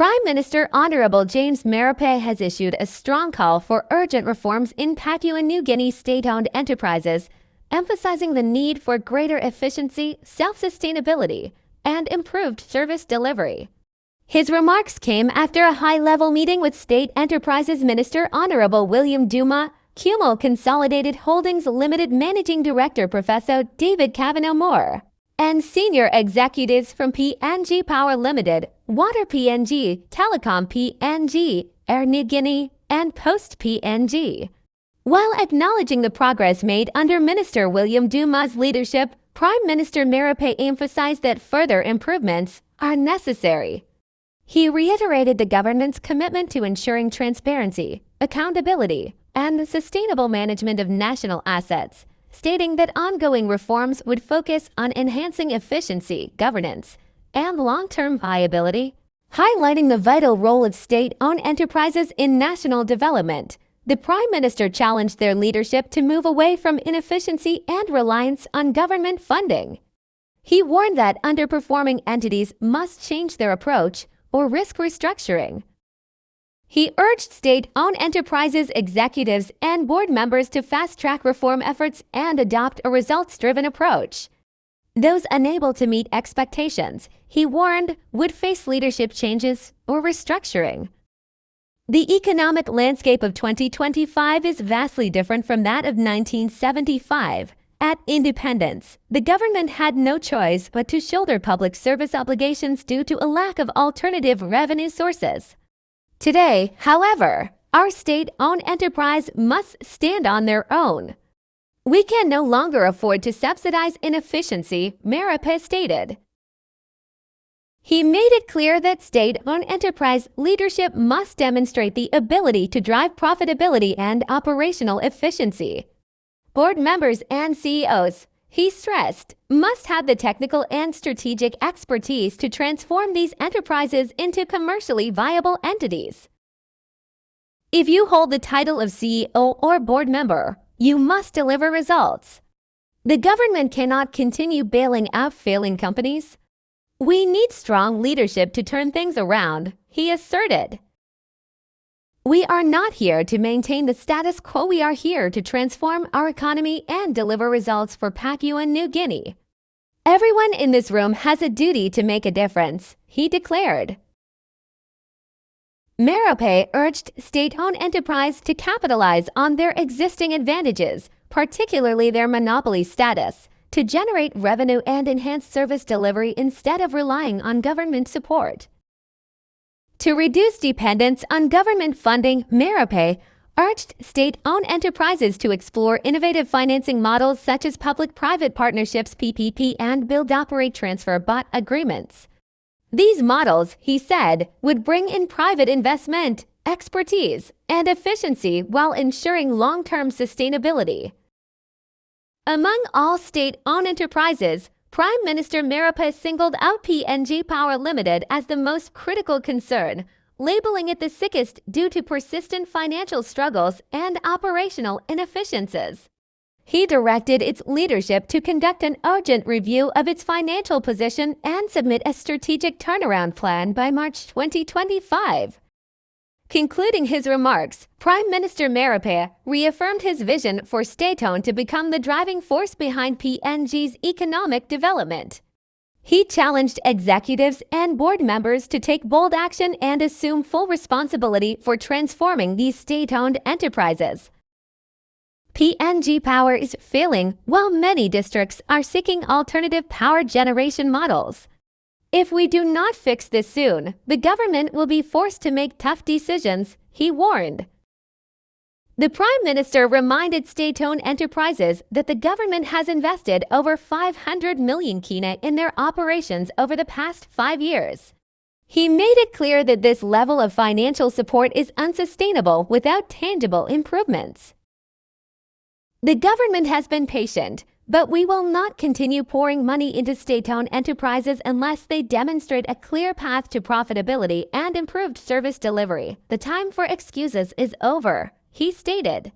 Prime Minister Honorable James Marape has issued a strong call for urgent reforms in Papua New Guinea state-owned enterprises, emphasizing the need for greater efficiency, self-sustainability, and improved service delivery. His remarks came after a high-level meeting with State Enterprises Minister Honorable William Duma, Kumo Consolidated Holdings Limited Managing Director Professor David Kavanagh Moore, and senior executives from PNG Power Limited, Water PNG, Telecom PNG, Air New Guinea, and Post PNG. While acknowledging the progress made under Minister William Duma's leadership, Prime Minister Marape emphasized that further improvements are necessary. He reiterated the government's commitment to ensuring transparency, accountability, and the sustainable management of national assets, stating that ongoing reforms would focus on enhancing efficiency, governance, and long-term viability. Highlighting the vital role of state-owned enterprises in national development, the Prime Minister challenged their leadership to move away from inefficiency and reliance on government funding. He warned that underperforming entities must change their approach or risk restructuring. He urged state-owned enterprises executives and board members to fast-track reform efforts and adopt a results-driven approach. Those unable to meet expectations, he warned, would face leadership changes or restructuring. The economic landscape of 2025 is vastly different from that of 1975. At independence, the government had no choice but to shoulder public service obligations due to a lack of alternative revenue sources. Today, however, our state-owned enterprise must stand on their own. We can no longer afford to subsidize inefficiency, Marape stated. He made it clear that state-owned enterprise leadership must demonstrate the ability to drive profitability and operational efficiency. Board members and CEOs, he stressed, must have the technical and strategic expertise to transform these enterprises into commercially viable entities. If you hold the title of CEO or board member, you must deliver results. The government cannot continue bailing out failing companies. We need strong leadership to turn things around, he asserted. We are not here to maintain the status quo. We are here to transform our economy and deliver results for Papua New Guinea. Everyone in this room has a duty to make a difference, he declared. Marape urged state-owned enterprise to capitalize on their existing advantages, particularly their monopoly status, to generate revenue and enhance service delivery instead of relying on government support. To reduce dependence on government funding, Marape urged state-owned enterprises to explore innovative financing models such as public-private partnerships (PPP) and build-operate-transfer (BOT) agreements. These models, he said, would bring in private investment, expertise, and efficiency while ensuring long-term sustainability. Among all state-owned enterprises, Prime Minister Marape singled out PNG Power Limited as the most critical concern, labeling it the sickest due to persistent financial struggles and operational inefficiencies. He directed its leadership to conduct an urgent review of its financial position and submit a strategic turnaround plan by March 2025. Concluding his remarks, Prime Minister Marape reaffirmed his vision for state-owned to become the driving force behind PNG's economic development. He challenged executives and board members to take bold action and assume full responsibility for transforming these state-owned enterprises. PNG Power is failing while many districts are seeking alternative power generation models. If we do not fix this soon, the government will be forced to make tough decisions, he warned. The Prime Minister reminded state-owned enterprises that the government has invested over 500 million kina in their operations over the past 5 years. He made it clear that this level of financial support is unsustainable without tangible improvements. The government has been patient, but we will not continue pouring money into state-owned enterprises unless they demonstrate a clear path to profitability and improved service delivery. The time for excuses is over, he stated.